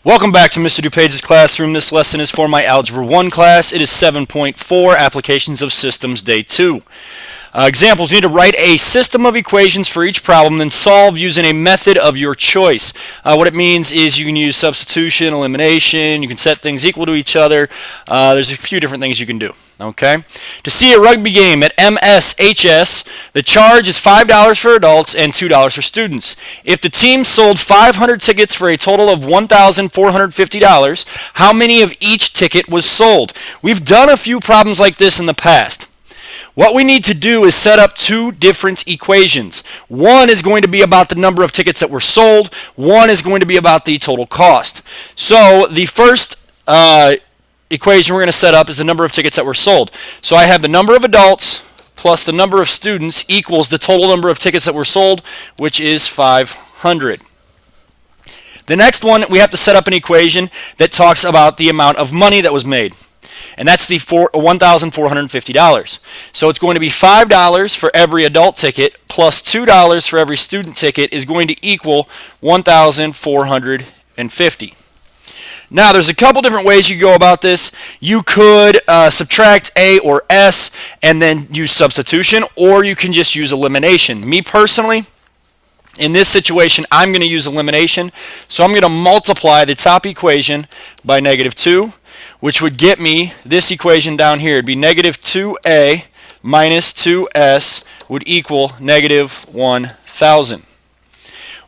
Welcome back to Mr. DuPage's classroom. This lesson is for my Algebra 1 class. It is 7.4, Applications of Systems, Day 2. Examples, you need to write a system of equations for each problem, then solve using a method of your choice. What it means is you can use substitution, elimination, you can set things equal to each other. There's a few different things you can do. Okay. To see a rugby game at MSHS, the charge is $5 for adults and $2 for students. If the team sold 500 tickets for a total of $1,450, how many of each ticket was sold? We've done a few problems like this in the past. What we need to do is set up two different equations. One is going to be about the number of tickets that were sold. One is going to be about the total cost. So the first equation we're going to set up is the number of tickets that were sold. So I have the number of adults plus the number of students equals the total number of tickets that were sold, which is 500. The next one, we have to set up an equation that talks about the amount of money that was made. And that's the $1,450. So it's going to be $5 for every adult ticket plus $2 for every student ticket is going to equal $1,450. Now, there's a couple different ways you go about this. You could subtract A or S and then use substitution, or you can just use elimination. Me personally, in this situation, I'm going to use elimination. So I'm going to multiply the top equation by -2, which would get me this equation down here. It'd be -2A minus 2S would equal -1,000.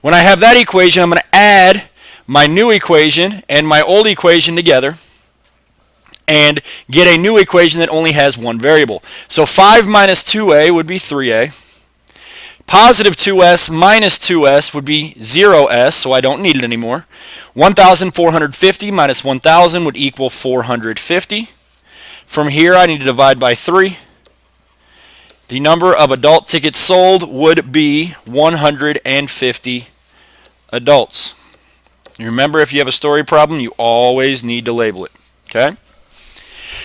When I have that equation, I'm going to add my new equation and my old equation together and get a new equation that only has one variable. So 5 minus 2a would be 3a. Positive 2s minus 2s would be 0s, so I don't need it anymore. 1,450 minus 1,000 would equal 450. From here, I need to divide by 3. The number of adult tickets sold would be 150 adults. You remember, if you have a story problem, you always need to label it. Okay?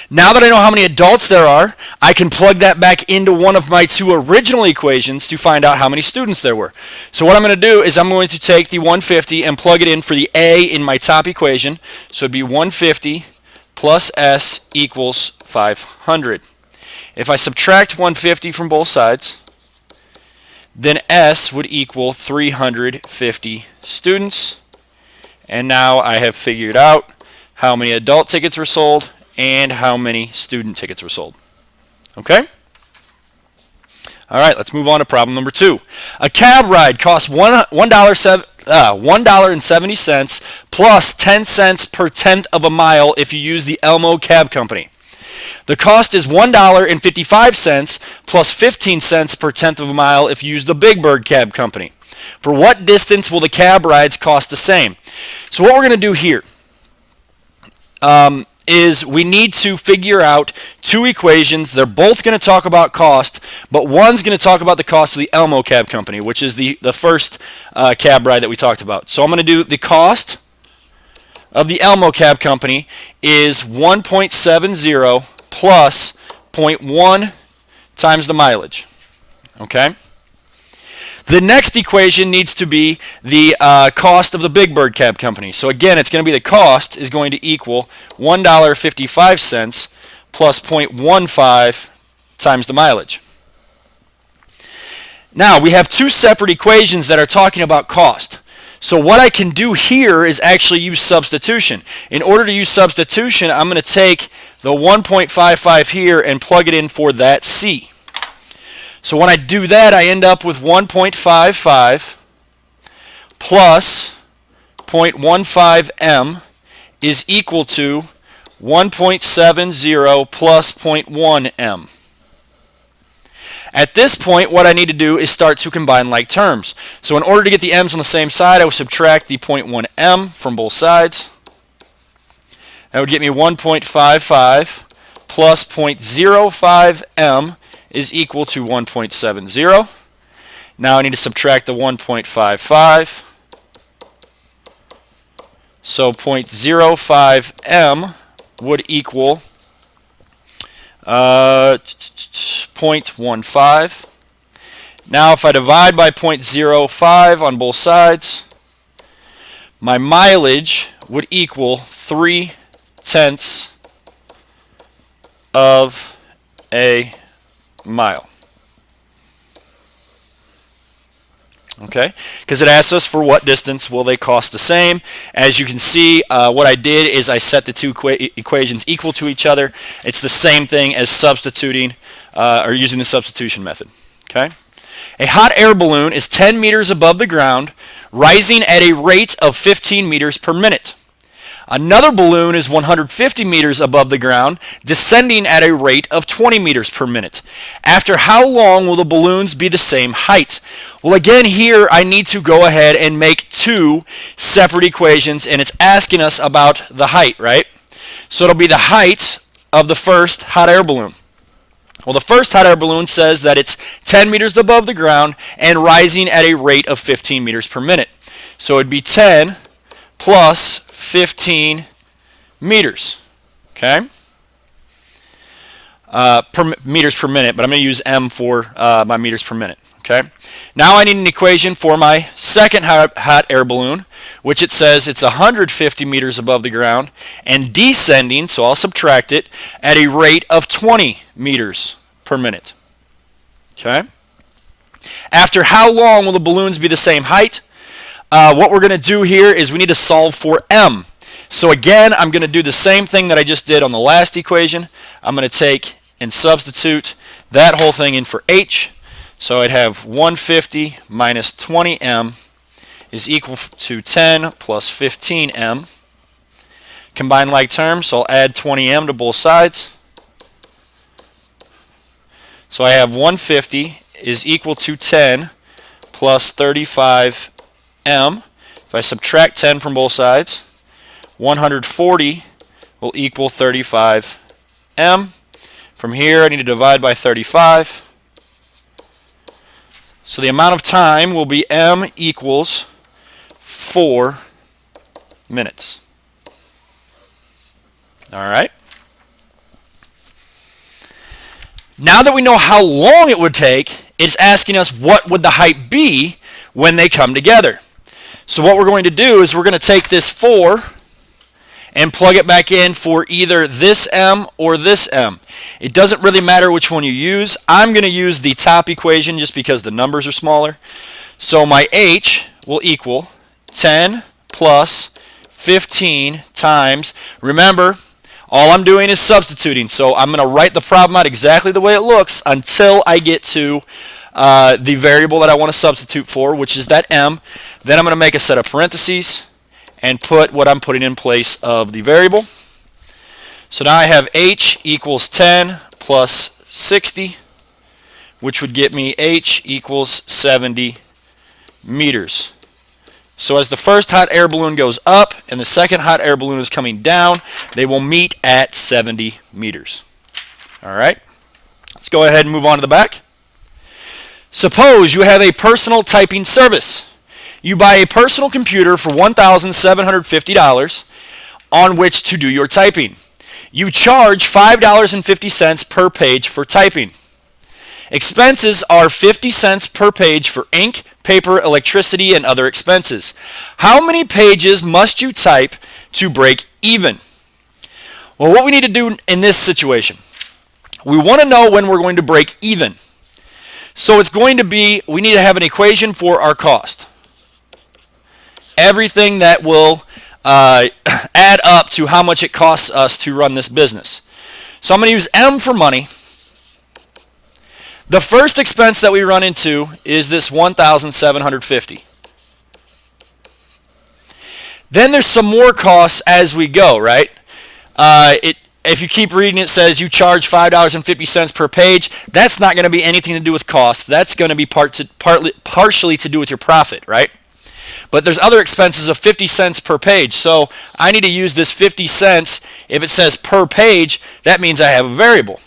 Now that I know how many adults there are, I can plug that back into one of my two original equations to find out how many students there were. So what I'm going to do is I'm going to take the 150 and plug it in for the A in my top equation. So it'd be 150 plus S equals 500. If I subtract 150 from both sides, then S would equal 350 students. And now I have figured out how many adult tickets were sold and how many student tickets were sold. Okay? All right, let's move on to problem number 2. A cab ride costs $1.70 plus 10 cents per tenth of a mile if you use the Elmo Cab Company. The cost is $1.55 plus 15 cents per tenth of a mile if you use the Big Bird Cab Company. For what distance will the cab rides cost the same? So what we're going to do here is we need to figure out two equations. They're both going to talk about cost, but one's going to talk about the cost of the Elmo Cab Company, which is the first cab ride that we talked about. So I'm going to do the cost of the Elmo Cab Company is 1.70 plus 0.1 times the mileage. Okay? The next equation needs to be the cost of the Big Bird Cab Company. So again, it's going to be the cost is going to equal $1.55 plus 0.15 times the mileage. Now, we have two separate equations that are talking about cost. So what I can do here is actually use substitution. In order to use substitution, I'm going to take the 1.55 here and plug it in for that C. So when I do that, I end up with 1.55 plus 0.15m is equal to 1.70 plus 0.1m. At this point, what I need to do is start to combine like terms. So in order to get the m's on the same side, I would subtract the 0.1m from both sides. That would get me 1.55 plus 0.05m is equal to 1.70. Now I need to subtract the 1.55. So 0.05m would equal 0.15. Now if I divide by 0.05 on both sides, my mileage would equal 3/10 of a mile. Okay, because it asks us for what distance will they cost the same. As you can see, what I did is I set the two equations equal to each other. It's the same thing as substituting or using the substitution method. Okay, a hot air balloon is 10 meters above the ground, rising at a rate of 15 meters per minute. Another balloon is 150 meters above the ground, descending at a rate of 20 meters per minute. After how long will the balloons be the same height? Well, again, here I need to go ahead and make two separate equations, and it's asking us about the height, right? So it'll be the height of the first hot air balloon. Well, the first hot air balloon says that it's 10 meters above the ground and rising at a rate of 15 meters per minute. So it'd be 10 plus 15 meters, okay? Meters per minute, but I'm going to use M for my meters per minute, okay? Now I need an equation for my second hot air balloon, which it says it's 150 meters above the ground and descending, so I'll subtract it, at a rate of 20 meters per minute, okay? After how long will the balloons be the same height? What we're going to do here is we need to solve for M. So again, I'm going to do the same thing that I just did on the last equation. I'm going to take and substitute that whole thing in for H. So I'd have 150 minus 20M is equal to 10 plus 15M. Combine like terms, so I'll add 20M to both sides. So I have 150 is equal to 10 plus 35 M. If I subtract 10 from both sides, 140 will equal 35 M. From here, I need to divide by 35. So the amount of time will be M equals 4 minutes. All right. Now that we know how long it would take, it's asking us what would the height be when they come together. So what we're going to do is we're going to take this 4 and plug it back in for either this M or this M. It doesn't really matter which one you use. I'm going to use the top equation just because the numbers are smaller. So my H will equal 10 plus 15 times, remember, all I'm doing is substituting. So I'm going to write the problem out exactly the way it looks until I get to the variable that I want to substitute for, which is that M. Then I'm going to make a set of parentheses and put what I'm putting in place of the variable. So now I have H equals 10 plus 60, which would get me H equals 70 meters. So as the first hot air balloon goes up and the second hot air balloon is coming down, they will meet at 70 meters. All right, let's go ahead and move on to the back. Suppose you have a personal typing service. You buy a personal computer for $1,750 on which to do your typing. You charge $5.50 per page for typing. Expenses are 50 cents per page for ink, paper, electricity, and other expenses. How many pages must you type to break even? Well, what we need to do in this situation, we want to know when we're going to break even. So it's going to be, we need to have an equation for our cost. Everything that will add up to how much it costs us to run this business. So I'm going to use M for money. The first expense that we run into is this $1,750. Then there's some more costs as we go, right? If you keep reading, it says you charge $5.50 per page. That's not going to be anything to do with cost. That's going to be partially to do with your profit, right? But there's other expenses of 50 cents per page. So I need to use this 50 cents. If it says per page, that means I have a variable.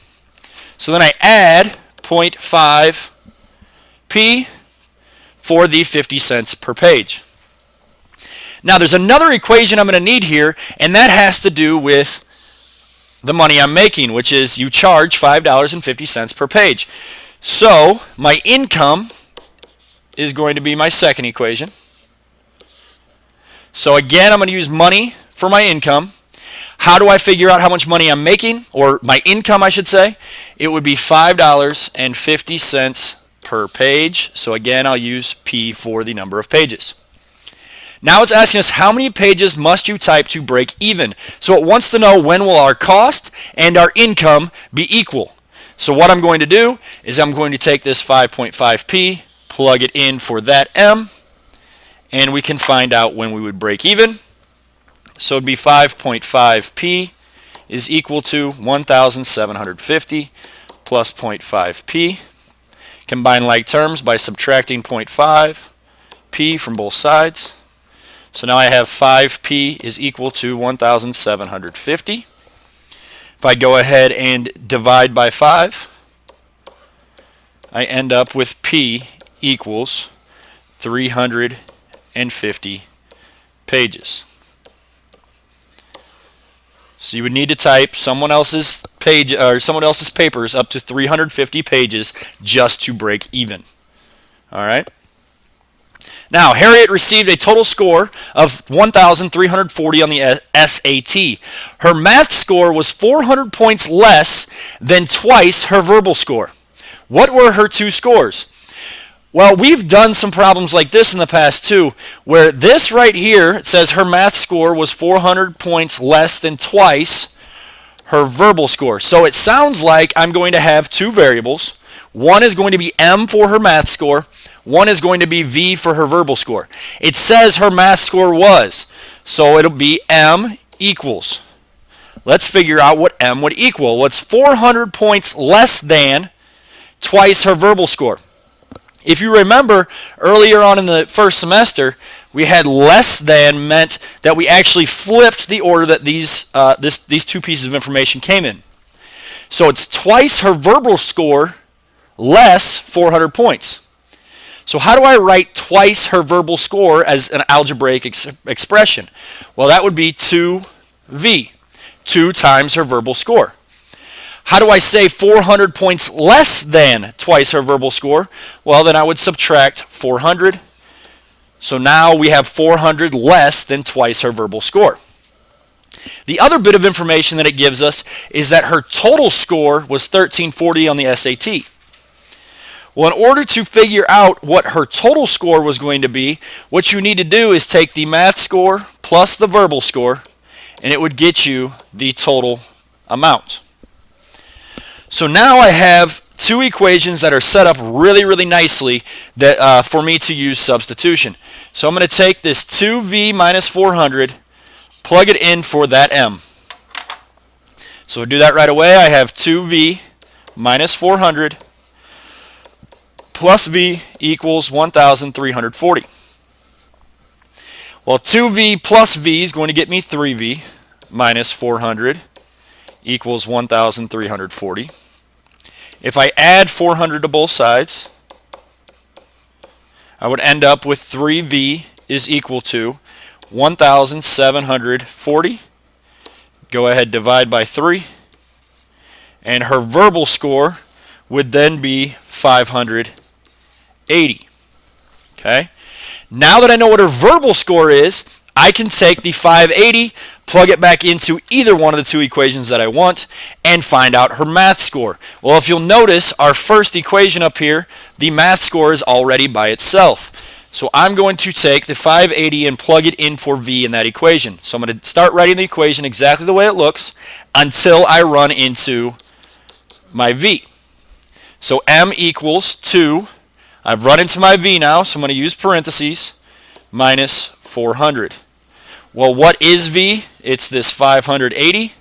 So then I add 0.5p for the 50 cents per page. Now there's another equation I'm going to need here, and that has to do with the money I'm making, which is you charge $5.50 per page. So my income is going to be my second equation. So again, I'm going to use money for my income. How do I figure out how much money I'm making, or my income, I should say? It would be $5.50 per page. So again, I'll use P for the number of pages. Now it's asking us how many pages must you type to break even. So it wants to know when will our cost and our income be equal. So what I'm going to do is I'm going to take this 5.5p, plug it in for that m, and we can find out when we would break even. So it would be 5.5p is equal to 1,750 plus 0.5p. Combine like terms by subtracting 0.5p from both sides. So now I have 5p is equal to 1,750. If I go ahead and divide by 5, I end up with p equals 350 pages. So you would need to type someone else's page or someone else's papers up to 350 pages just to break even. All right. Now, Harriet received a total score of 1,340 on the SAT. Her math score was 400 points less than twice her verbal score. What were her two scores? Well, we've done some problems like this in the past too, where this right here, it says her math score was 400 points less than twice her verbal score. So it sounds like I'm going to have two variables. One is going to be M for her math score. One is going to be V for her verbal score. It says her math score was, so it'll be M equals. Let's figure out what M would equal. Well, it's 400 points less than twice her verbal score. If you remember, earlier on in the first semester, we had less than meant that we actually flipped the order that these two pieces of information came in. So it's twice her verbal score less 400 points. So how do I write twice her verbal score as an algebraic expression? Well, that would be 2v, 2 times her verbal score. How do I say 400 points less than twice her verbal score? Well, then I would subtract 400. So now we have 400 less than twice her verbal score. The other bit of information that it gives us is that her total score was 1340 on the SAT. Well, in order to figure out what her total score was going to be, what you need to do is take the math score plus the verbal score, and it would get you the total amount. So now I have two equations that are set up really, really nicely that for me to use substitution. So I'm going to take this 2v minus 400, plug it in for that m. So we'll do that right away. I have 2v minus 400 plus v equals 1,340. Well, 2v plus v is going to get me 3v minus 400 equals 1,340. If I add 400 to both sides, I would end up with 3v is equal to 1,740. Go ahead, divide by 3. And her verbal score would then be 580. Okay? Now that I know what her verbal score is, I can take the 580, plug it back into either one of the two equations that I want, and find out her math score. Well, if you'll notice, our first equation up here, the math score is already by itself. So I'm going to take the 580 and plug it in for v in that equation. So I'm going to start writing the equation exactly the way it looks until I run into my v. So m equals 2. I've run into my v now, so I'm going to use parentheses, minus 400. Well, what is v? It's this 580.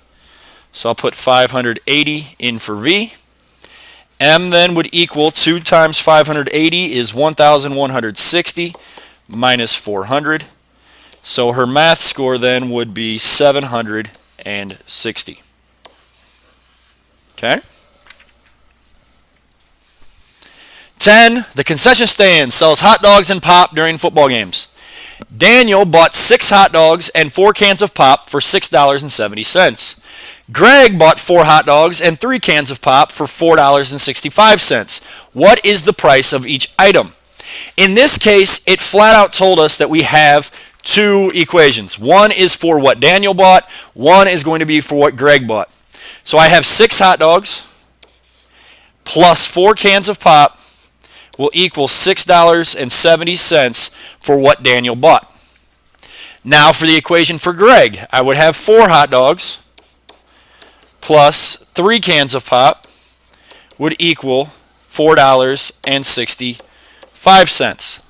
So I'll put 580 in for v. M then would equal 2 times 580 is 1,160 minus 400. So her math score then would be 760. Okay? 10. The concession stand sells hot dogs and pop during football games. Daniel bought 6 hot dogs and 4 cans of pop for $6.70. Greg bought 4 hot dogs and 3 cans of pop for $4.65. What is the price of each item? In this case, it flat out told us that we have two equations. One is for what Daniel bought. One is going to be for what Greg bought. So I have 6 hot dogs plus 4 cans of pop will equal $6.70 for what Daniel bought. Now for the equation for Greg, I would have 4 hot dogs plus 3 cans of pop would equal $4.65.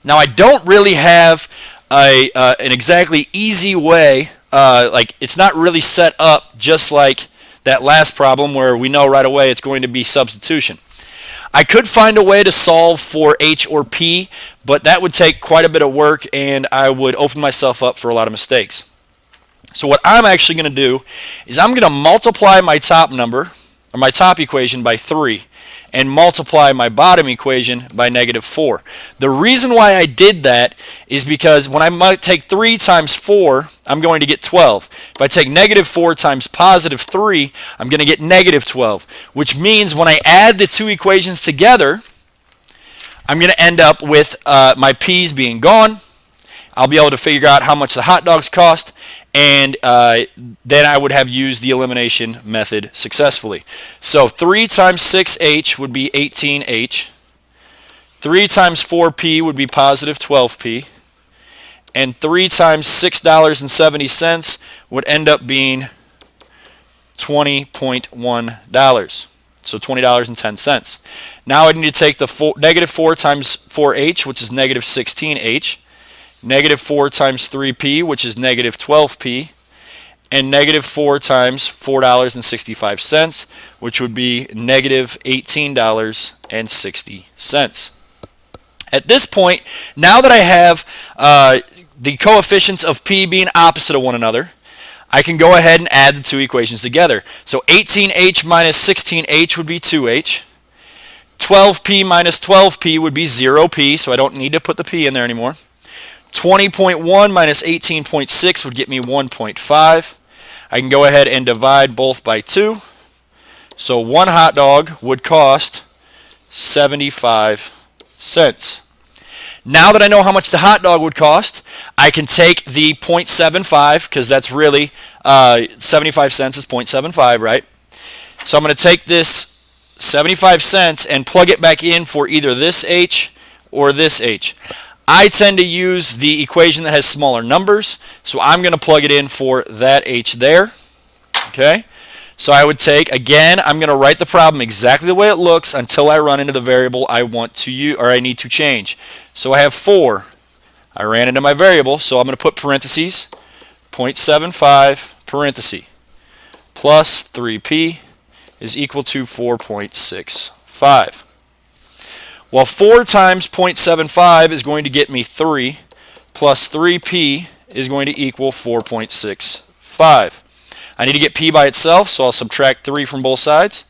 Now I don't really have an exactly easy way, like it's not really set up just like that last problem where we know right away it's going to be substitution. I could find a way to solve for H or P, but that would take quite a bit of work and I would open myself up for a lot of mistakes. So what I'm actually going to do is I'm going to multiply my top number, or my top equation, by 3 and multiply my bottom equation by -4. The reason why I did that is because when I might take 3 times 4, I'm going to get 12. If I take -4 times +3, I'm going to get -12, which means when I add the two equations together, I'm going to end up with my p's being gone. I'll be able to figure out how much the hot dogs cost, and then I would have used the elimination method successfully. So 3 times 6h would be 18h. 3 times 4p would be +12p. And 3 times $6.70 would end up being $20.1. So $20.10. Now I need to take the -4 times 4h, which is -16h. -4 times 3p, which is -12p, and -4 times $4.65, which would be -$18.60. At this point, now that I have the coefficients of p being opposite of one another, I can go ahead and add the two equations together. So 18h minus 16h would be 2h. 12p minus 12p would be 0p, so I don't need to put the p in there anymore. 20.1 minus 18.6 would get me 1.5. I can go ahead and divide both by 2. So one hot dog would cost 75 cents. Now that I know how much the hot dog would cost, I can take the 0.75, because that's really 75 cents is 0.75, right? So I'm going to take this 75 cents and plug it back in for either this h or this h. I tend to use the equation that has smaller numbers, so I'm going to plug it in for that h there. Okay? So I would take, again, I'm going to write the problem exactly the way it looks until I run into the variable I want to use, or I need to change. So I have 4. I ran into my variable, so I'm going to put parentheses, 0.75 parenthesis, plus 3p is equal to 4.65. Well, 4 times 0.75 is going to get me 3, plus 3p is going to equal 4.65. I need to get p by itself, so I'll subtract 3 from both sides.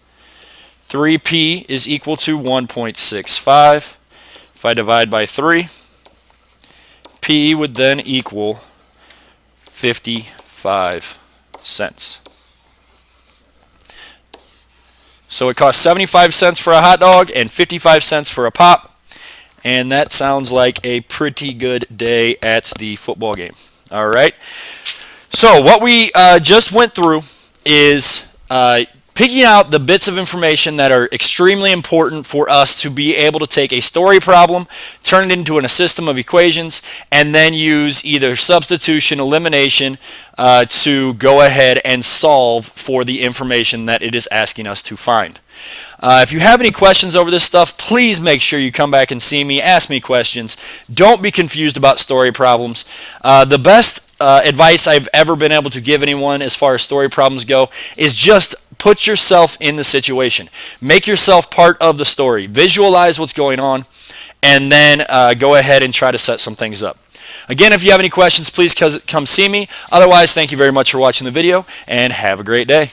3p is equal to 1.65. If I divide by 3, p would then equal 55 cents. So it costs 75 cents for a hot dog and 55 cents for a pop. And that sounds like a pretty good day at the football game. All right. So what we just went through is picking out the bits of information that are extremely important for us to be able to take a story problem, turn it into a system of equations, and then use either substitution, elimination to go ahead and solve for the information that it is asking us to find. If you have any questions over this stuff, please make sure you come back and see me, ask me questions. Don't be confused about story problems. The best advice I've ever been able to give anyone as far as story problems go is just put yourself in the situation. Make yourself part of the story. Visualize what's going on, and then go ahead and try to set some things up. Again, if you have any questions, please come see me. Otherwise, thank you very much for watching the video, and have a great day.